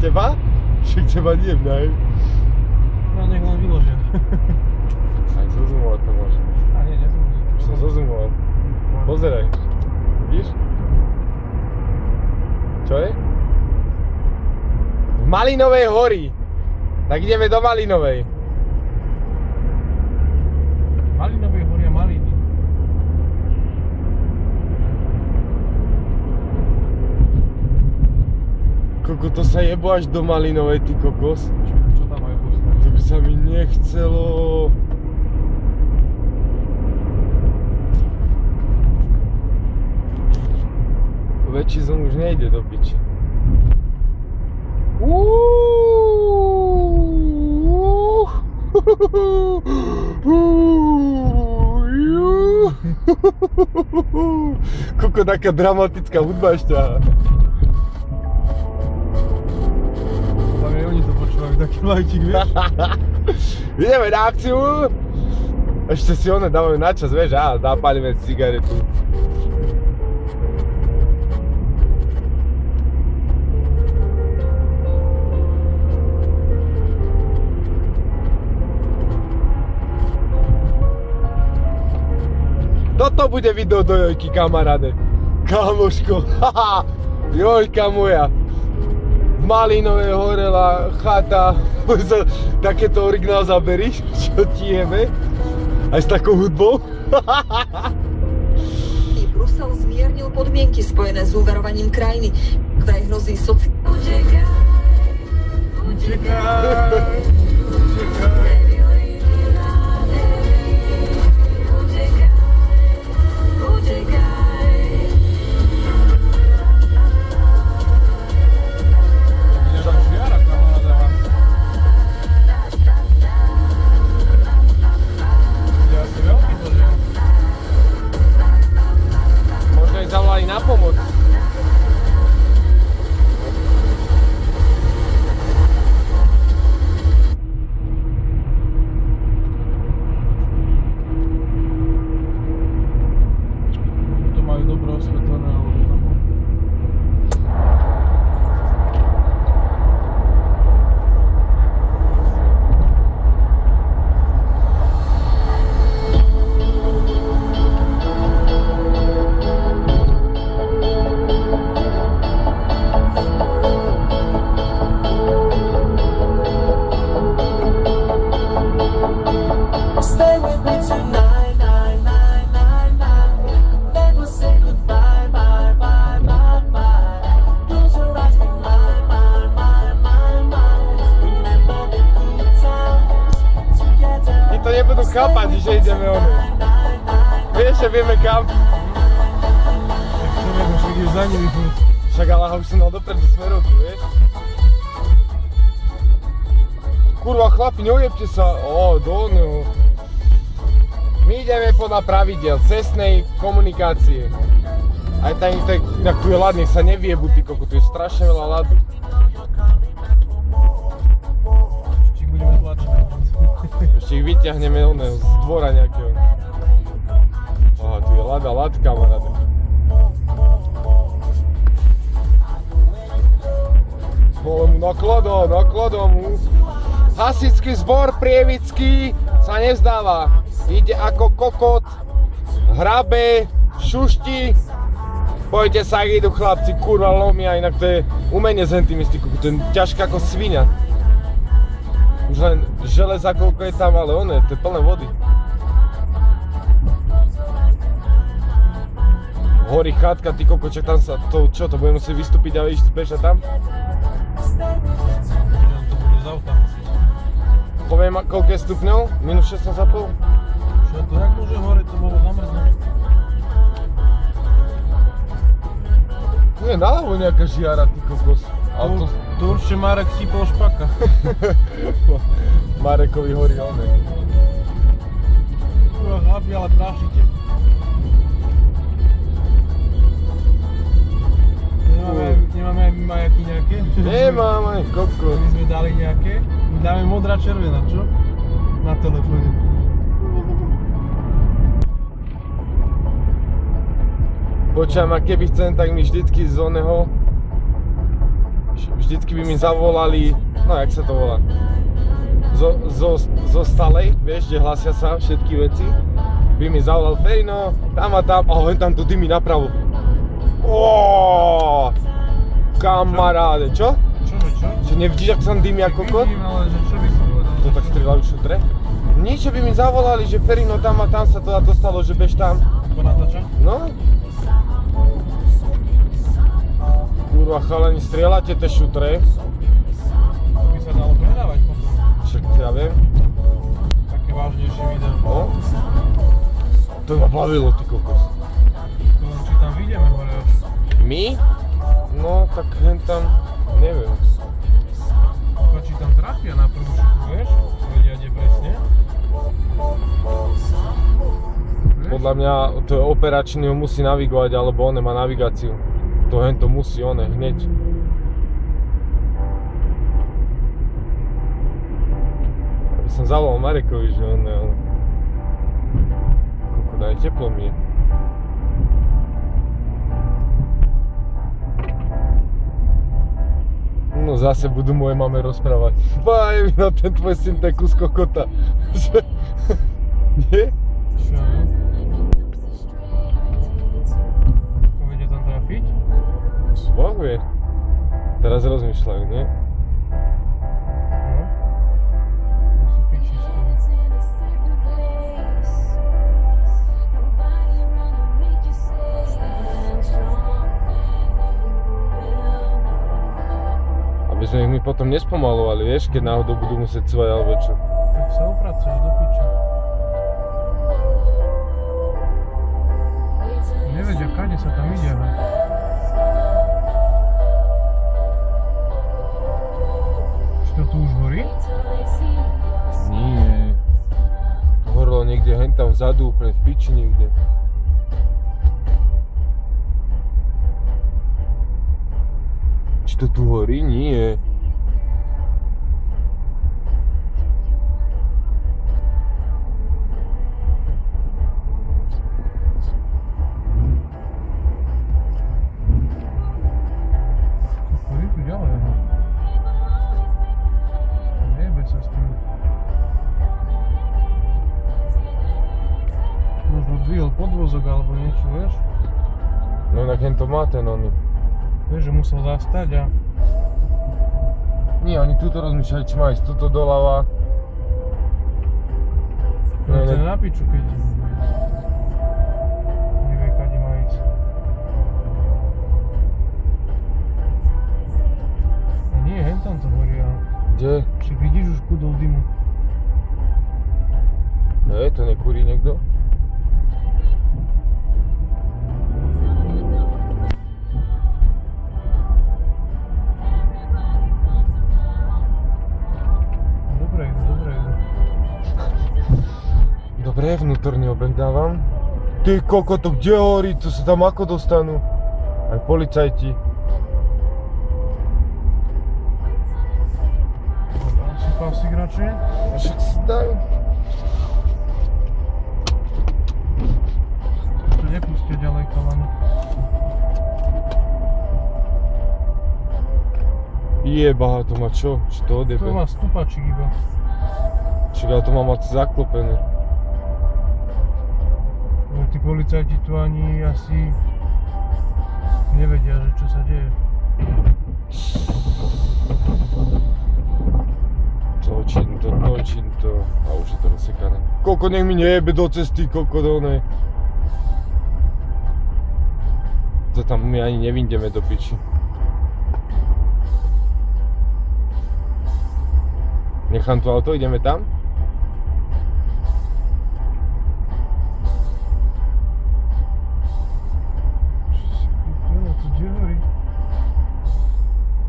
Teba? Však teba nie mňa, hej. No nech len vyložia. Aj zozumovať to môže. A nie, nezumím. Už som zozumoval. Pozeraj. Vidíš? Čo je? V Malinovej hory. Tak ideme do Malinovej. Malinovej hory a maliny. Koko, to sa jebo až do Malinovej, ty kokos. Čo tam majú postaviť? To by sa mi nechcelo. Väčší zom už nejde do piči. Koko, taká dramatická hudba ešte. Tam aj oni to počúvajú, taký lajčík, vieš? Ideme na akciu. Ešte si one dávajú na čas, vieš, zapálime cigaretu. Toto bude video do Jojky, kamaráde. Kamoško, haha, Jojka moja. V Malinovej horela chata. Takéto originál zaberíš, čo ti jeme? Aj s takou hudbou? Brusel zmiernil podmienky spojené s úverovaním krajiny, ktorej hrozí na pomoc. To majú dobre osvetlené, ale tam... Chápať, že ideme ono. Vieš, že vieme kam? Tak čo vieme, však ideš za nimi. Však ale už som dal dopredu smerovku, vieš? Kurva, chlapi, neujebte sa. Do oného. My ideme podľa pravidel cestnej komunikácie. Aj tam tu je ľad, nech sa neviebu, ty koko, tu je strašne veľa ľadu. Ešte ich budeme tlačiť. Ešte ich vyťahneme z dvora nejakého. Aha, tu je ľad, kamaráde. Vole mu nakladom. Hasičský zbor prievický sa nezdáva. Ide ako kokot, hrabe, šušti. Pojďte sa, ak idú chlapci, kurva lomia, inak to je umenie z hentimistiku, to je ťažké ako svinia. Už len železa, koľko je tam, ale to je plné vody. Horí chatka, ty kokoček, tam sa to, čo, to budeme musieť vystúpiť a ísť bežať tam? To bude z auta musieť. Poviem, koľko je stupňov? Minus 16,5? Čo to, jak môže hore, to bolo zamrznúť? Tu je naľavo nejaká žiara, ty kokos. To určite Marek sypol špaka. Marekovi horí oné. Chlapi, ale prášite. Nemáme aj majaky nejaké? Nemáme, kokos. My sme dali nejaké. My dáme modrá červená, čo? Na telefóne. Počujem, a keby chcem, tak mi vždycky z oného vždycky by mi zavolali, no jak sa to volá, zo stalej, vieš, kde hlasia sa všetky veci, by mi zavolal Ferino, tam a tam, a tam to dymí napravo. Oooo, kamaráde, čo? Čo? Že nevidíš, ak som dymí ako kokot? Vidím, ale že čo by som povedal? To tak strieľajú šutre? Niečo by mi zavolali, že Ferino tam a tam sa to stalo, že bež tam. Po natáča? No. Kurva chalani, strieľate tie šutre. To by sa dalo predávať potom. Však ja viem. Také vážnejšie video. No. To ma bavilo, ty kokos. To len či tam vyjdeme hore až. My? No, tak hen tam, neviem. To či tam trafia na prvú šupu, vieš? Vedia, kde presne. Podľa mňa to je operačný, ho musí navigovať, alebo on nemá navigáciu. To hen to musí, on hneď. Aby som zavolal Marekovi, že on koľko daj teplo mi je. No zase budú moje mame rozprávať. Báj mi na ten tvoj syn, ten kus kokota. Nie? Čo? Ako vedia tam trafiť? Boh vie. Teraz rozmýšľajú, nie? No. Asi piči z toho. Aby sme ich my potom nespomalovali, vieš, keď náhodou budú musieť cvať alebo čo. Tak sa opracuješ do piče. Nevedia, kade sa tam ide. Či to tu už horí? Nie. To horilo niekde hen tam vzadu, úplne v piči niekde. Či to tu horí? Nie. Horí tu ďalej. Nejebe sa s tým. Možno dvihol podvozok alebo niečo, vieš? No inak hen to má ten oný. Vieš, že musel zastať a... Nie, oni tuto rozmýšľajú, či má ísť tuto doľava. No to je na piču, keď... nevie, kade má ísť. A nie, hen tam to horí, ale... Kde? Však vidíš už kudol dymu. To nekúri niekto? Dobre, vnútorný obeh dávam. Ty koko, to kde horí? To sa tam ako dostanú? Aj policajti. Si pasík radšej? Však si dajú. To nepustia ďalej kalani. Jeba, to má čo? Či to odjebe? To má stupačík iba. Však ja to mám mať zaklopené. No, tí policajti tu ani asi nevedia, že čo sa deje. Točím to. A už je to rozsekané. Koko, nech mi nejebe do cesty, koko, do nej. To tam my ani nevyjdeme do piči. Nechám to auto, ideme tam? No, to kde horí?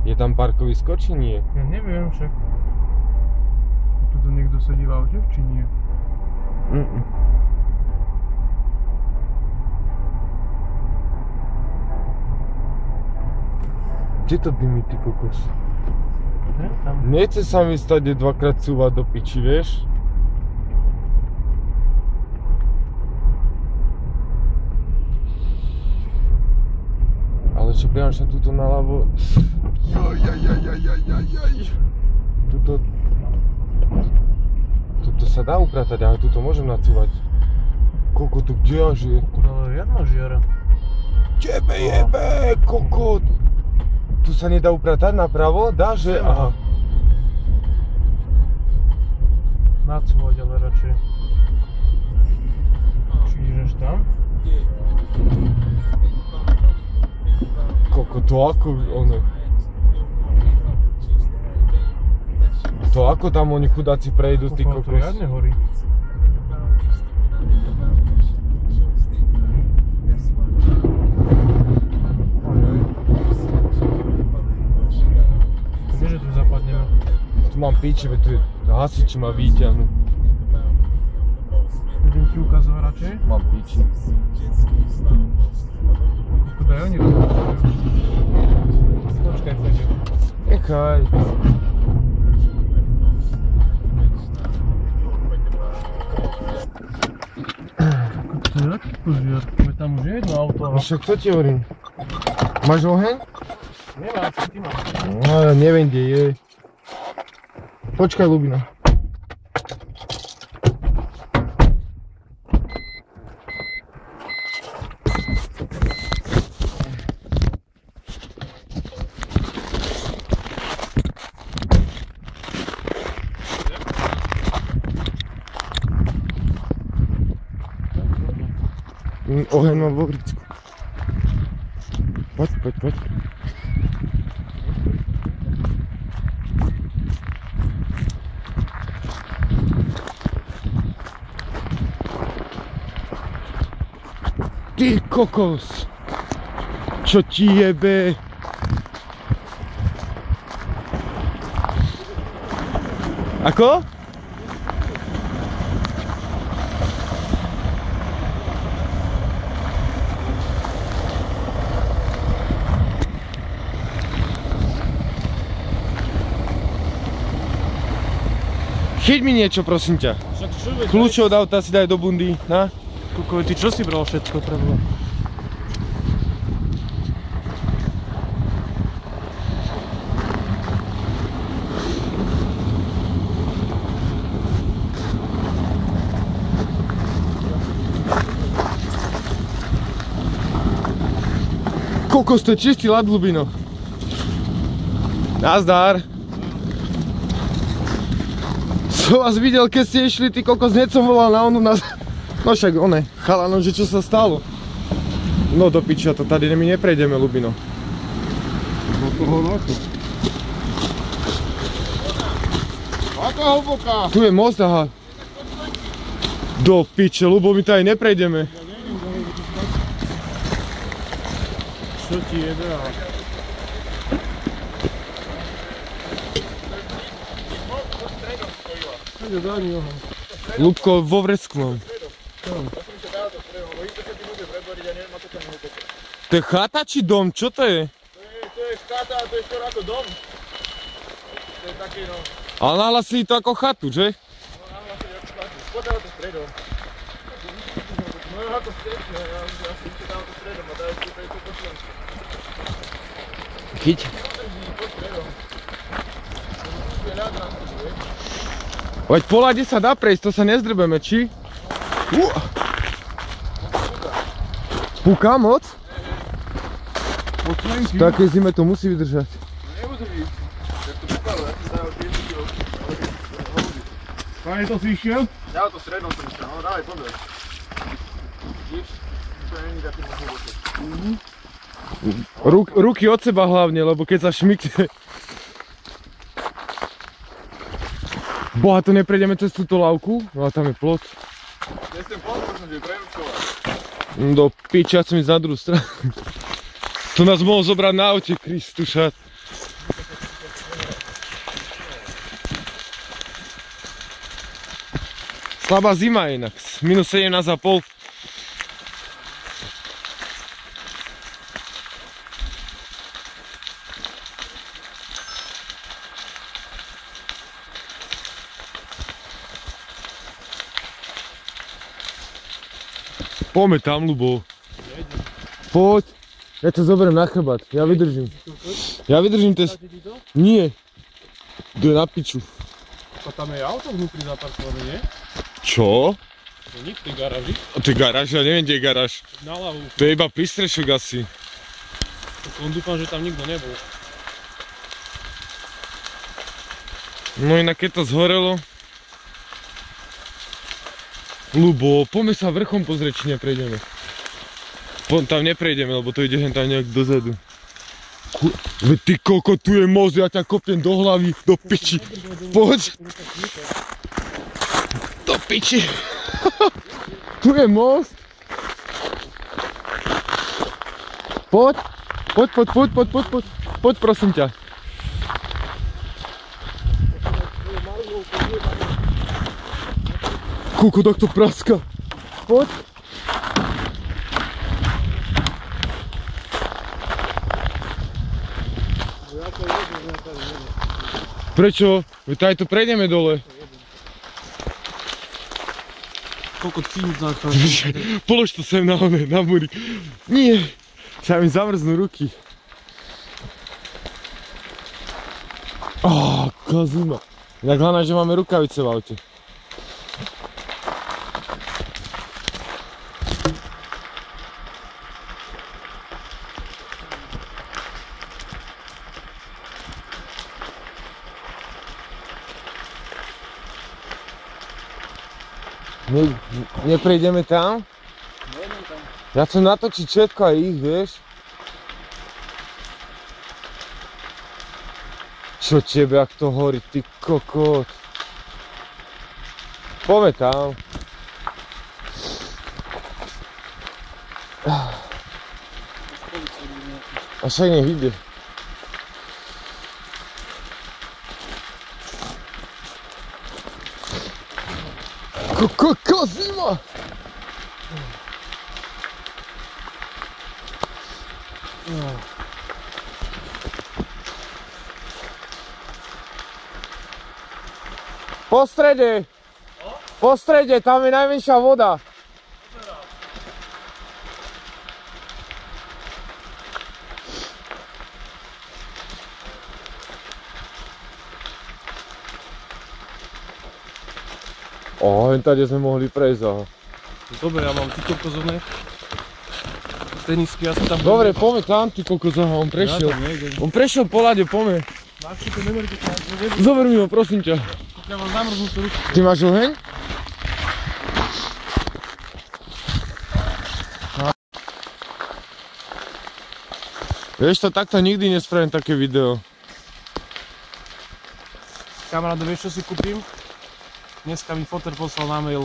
Je tam parkovisko, či nie? Ja neviem však. Tuto niekto sedí v aute, či nie? Kde to dymí, ty kokos? Tam. Nechce sa mi stať dvakrát cúvať do piči, vieš? Ale čo priam sa tuto naľavo. Tuto sa dá upratať, ale tuto môžem nacúvať. Koľko tu kdejaže? Ale riadna žiara. Tebe jebe, kokot! Tu sa nedá upratať napravo? Dá, že? Aha. Nacúvať, ale radšej. Či ideš tam? Koko, to ako ono... To ako tam oni chudáci prejdú, ty kokos? To riadne horí. Nie, že tu zapadneme. Tu mám piči, veď tu je hasiči ma vyťahnú. Idem ti ukazovať radšej. Mám piči. Daj oni rozhodujú. Počkaj, Fede. Nechaj. To je aký požiar? Veď tam už je jedno auto. Však to ti hovorím. Máš oheň? Nemám, čo ty máš? No, ja neviem, kde je. Počkaj, Lubina. Oheň mám vo vricku. Poď, poď, poď. Ty kokos! Čo ti jebe? Ako? Chyť mi niečo, prosím ťa. Kľúče od auta si daj do bundy, na? Koko, ty čo si bral všetko treba? Kokos, to je čistý ľad, Lubino. Nazdar. Som vás videl, keď ste išli, ty kokos, hneď som volal na onu, no však one, chalano, že čo sa stalo? No do piča, to tady my neprejdeme, Lubino. Do toho noku. Aká hlboká? Tu je most, aha. Do piče, Lubo, my tady neprejdeme. Čo ti jebe? Lubko, vo vrecku mám. To je chata či dom? Čo to je? To je chata, to je skoro ako dom. To je taký, no. Ale nahlasili to ako chatu, že? No nahlasili ako chatu. Poďme to stredom. No ako stredom, ja si ešte dám to stredom a dajú si to pošlenské. Chyť. Po stredom. To je rád na to, vieš? Veď po ľade sa dá prejsť, to sa nezdrbeme, či? Púka moc? V takej zime to musí vydržať. Nevydrží. Jak to púkalo, ja som dal 10 kg. Pane, to si išiel? Ja to stredom som išiel, no dávaj, poďme. Vidíš? To není taký moc hlboký. Ruky od seba hlavne, lebo keď sa šmykne. Boha, to neprejdeme cez túto lávku? No a tam je plot. Cez ten plot možno, že preručovať. Do piča, som ísť na druhú stranu. To nás mohol zobrať na aute, Kristušat. Slabá zima inak, minus 17,5. Poďme tam, Lubo. Poď. Ja to zoberiem na chrbát, ja vydržím. Ja vydržím to. Nie. Kto je na piču? A tam je auto vnútri zaparkované, nie? Čo? To nie v tej garáži. A to je garáž? Ja neviem, kde je garáž. Na ľavu. To je iba prístrešok asi. Len dúfam, že tam nikto nebol. No inak keď to zhorelo. Ľubo, poďme sa vrchom pozrieť, či neprejdeme. Tam neprejdeme, lebo to ide hen tam nejak dozadu. Veď ty koko, tu je most, ja ťa kopnem do hlavy, do piči. Poď. Do piči. Tu je most. Poď. Poď prosím ťa. Koko, tak to praska. Poď. Prečo? Veď aj to prejdeme dole. Koľko tým záchranky. Polož to sem na múry. Nie. Sa mi zamrznú ruky. Aká zima. Inak hlavne, že máme rukavice v aute. Neprejdeme tam? Nejdem tam. Ja chcem natočiť všetko aj ich, vieš? Čo tebe, ak to horí, ty kokot? Poďme tam. A však nech ide. Koko zima! Po strede! Po strede, tam je najmenšia voda. Hen tady sme mohli prejsť, aha. Dobre, ja mám ty kokozovné tenisky, ja som tam... Dobre, poďme tam, ty kokos, aha, on prešiel. Ja tam nejdem. On prešiel po ľade, poďme. Máš si to nemerky, Zober mi ho, prosím ťa. ja mám zamrznúť ruku. Ty máš oheň? Vieš to, takto nikdy nespravím také video. Kamaráde, vieš čo si kúpim? Dneska mi foter poslal na mail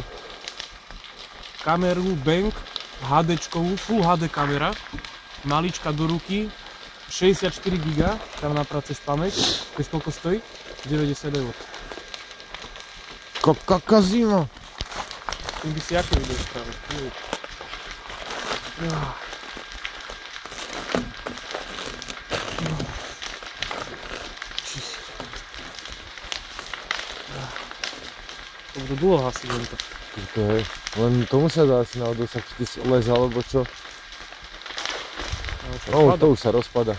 kameru Bank HDčkovú, Full HD kamera, malička do ruky, 64 GB, tam napraceš pamäť, vieš koľko stojí? 90 €. Kaká zima. Tým by si aké video spravil? To bude dlho asi len to. Len tomu sa dá asi na dosah, či ty si les alebo čo. No, to už sa rozpada.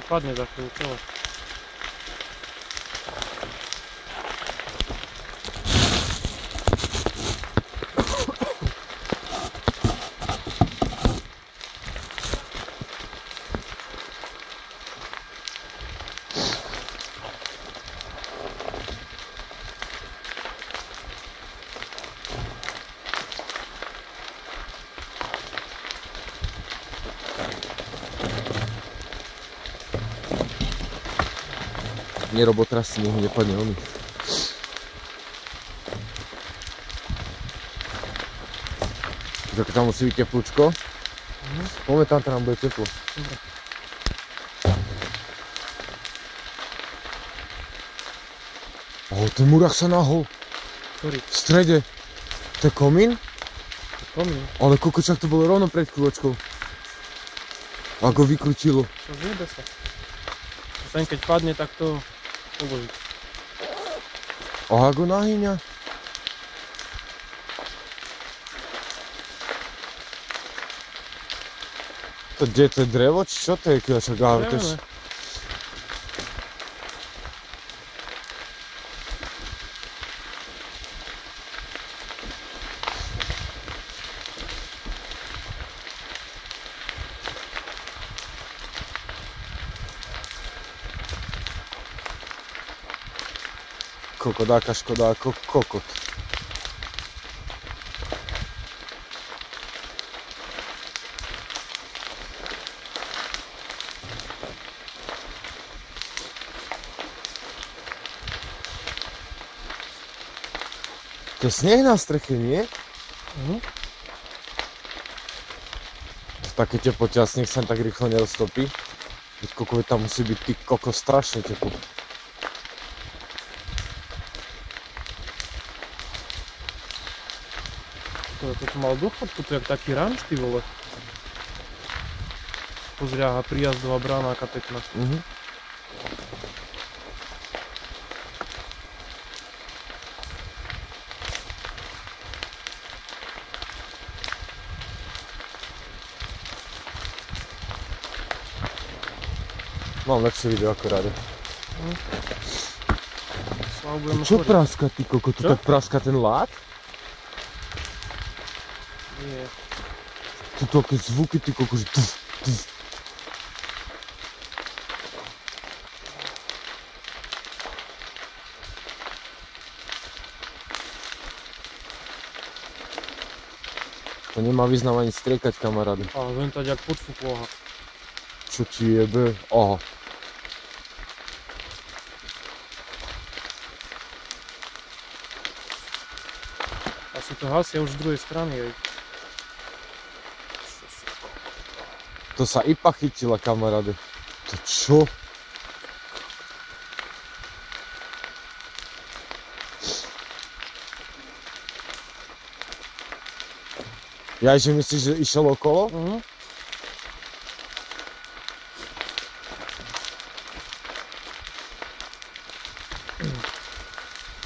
Padne za chvíľu celé. Nerobo teraz si nech nepadne oný. Tak tam musí byť teplúčko. Poďme tam, tam bude teplo. Dobre. Ten murách sa nahol. Ktorý? V strede. To je komín? Komín. Ale kokočak to bolo rovno pred chvíľočkou. Ako vykrutilo. To zjebe sa. A ten keď padne, tak to uloží. Aha, ako nahyňa. To kde to je drevo, či čo to je? Však, ale to je... Kokodáka škoda ako kokot. To je sneh na streche, nie? V také teplote a sneh sa tak rýchlo neroztopí. Veď koľko tam musí byť ty kokos strašne teplo. Toto mal dochodku, to je jak taký ranč, ty vole. Pozri, aha, príjazdová brána, aká pekná. Mám lepšie video ako rade. Slavu budeme Čo chodiť. praska, ty koko? Tu Čo? tak praska ten lát? Nie. Tu také zvuky, ty koko, že tuf, tuf. To nemá význam ani striekať, kamaráde. Ale viem tať jak podfúkloha. Čo ti jebe? Aha. Asi to hasia už z druhej strany, aj. To sa ipa chytila, kamaráde. To čo? Ja, že myslíš, že išiel okolo?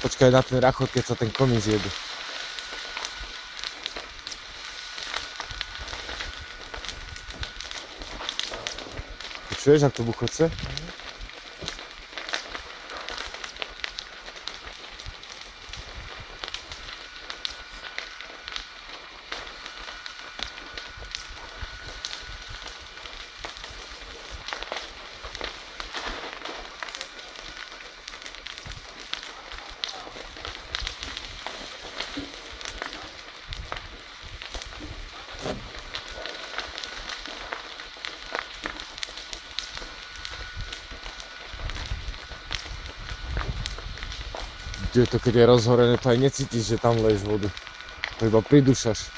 Počkaj na ten rachot, keď sa ten komín zjede. Počuješ, ak to buchoce? Kde to, keď je rozhorené, to aj necítiš, že tam leješ vodu. To iba pridúšaš.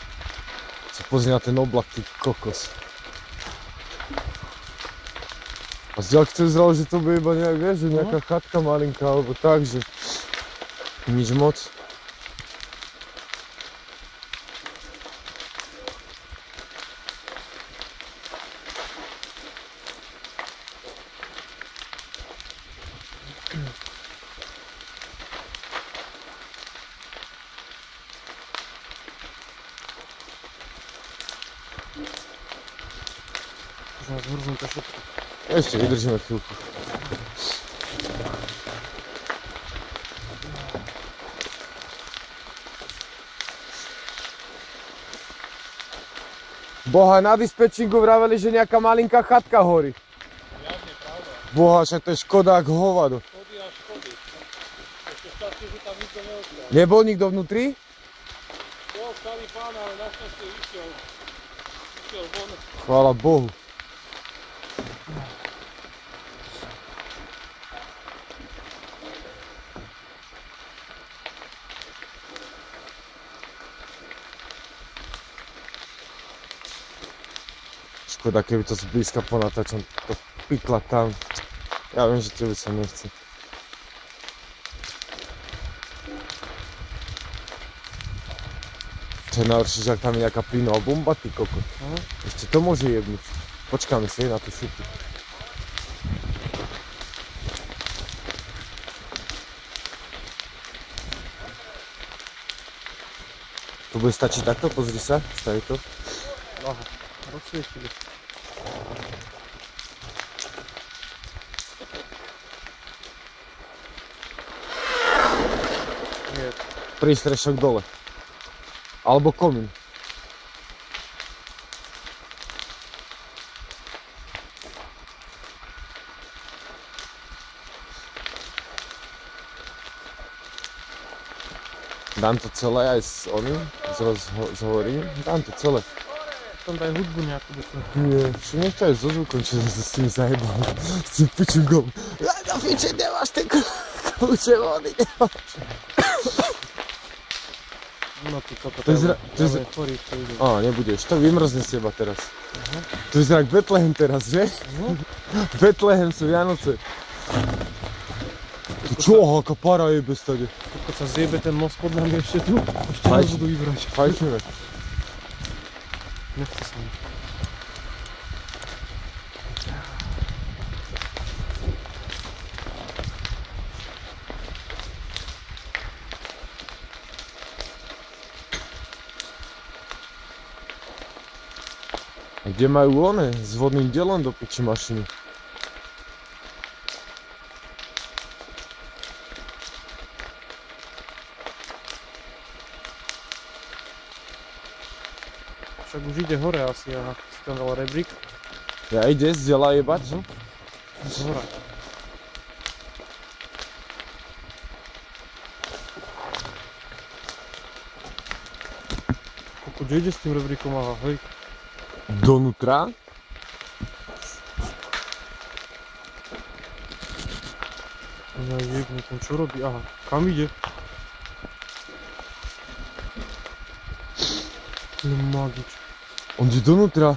Sa pozri na ten oblak, ty kokos. A z ďalky to vyzeralo, že to bude iba nejak, vieš, že nejaká chatka malinká, alebo tak, že nič moc. Už má zhrznuté všetko. Ešte vydržíme chvíľku. Boha, na dispečingu vraveli, že nejaká malinká chatka horí. Jasne, pravda. Boha, však to je škoda ako hovado. Škody a škody. Ešte šťastie, že tam nikto neodtiaľ. Nebol nikto vnútri? Bol starý pán, ale našťastie išiel von. Chvála Bohu. Škoda, keby to zblízka ponatáčam, to pikla tam. Ja viem, že tebe sa nechce. Čo je najhoršie, že ak tam je nejaká plynová bomba, ty kokot. Ešte to môže jebnúť. Počkáme si na tú šupu. To bude stačiť takto? Pozri sa, staví to. Aha, rozsvietili. Prístrešok dole. Alebo komín. Dám to celé aj s oným, s rozhovorím. Dám to celé. Tam daj hudbu nejakú dokonca. Nie, čo nech to je so zvukom, čo sa s tým zajebal. S tým pičungom. Na piče, nemáš ten kľúče vody, nemáš. No ty toto, To je chorý, čo ide. Á, nebudeš, to vymrzne z teba teraz. To je zrak Betlehem teraz, že? Betlehem sú Vianoce. To čo, aká para jebe stade? Keď sa zjebe ten most pod nami ešte tu, ešte nás budú vybrať. Fajčíme. Nechce sa mi. A kde majú one s vodným dielom do piči mašiny? Však už ide hore asi, aha, si tam dal rebrík. Ja ide z diela jebať? Z hora. Koko, kde ide s tým rebríkom, aha, hej. Donútra? Ja jebne, ten čo robí, aha, kam ide? To je magič. On ide donútra.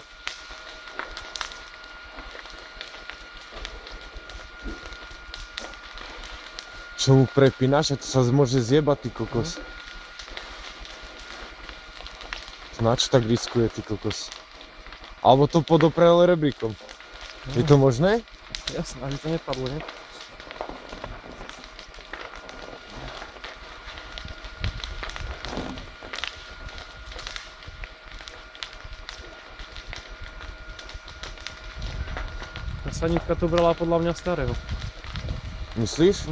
Čo mu prepínaš? A to sa môže zjebať, ty kokos. To na čo tak riskuje, ty kokos? Alebo to podoprel rebríkom. Je to možné? Jasné, ani to nepadlo, ne? Tá sanitka to brala podľa mňa starého. Myslíš?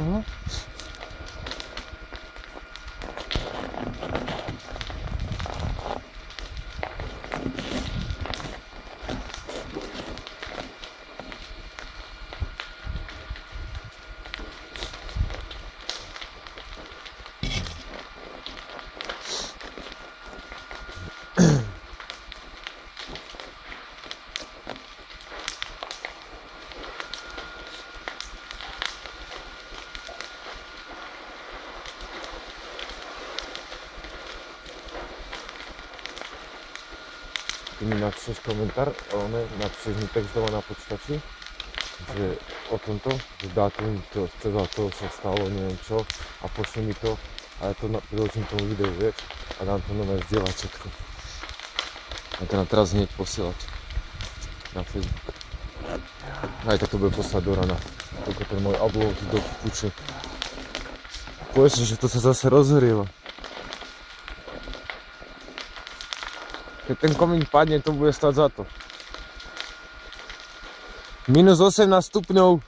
Ty mi napíšeš komentár, ale napíšeš mi text doma na počítači, že o tomto, že dátum teda toho sa stalo, neviem čo, a pošli mi to a ja to priložím tomu videu, vieš, a dám to nové zdieľať všetko. A teda teraz hneď posielať na Facebook. Aj tak to bude poslať do rana, toľko ten môj upload do kuče. Povedz, že to sa zase rozhrieva. Keď ten komín padne, to bude stať za to. Minus 18 stupňov.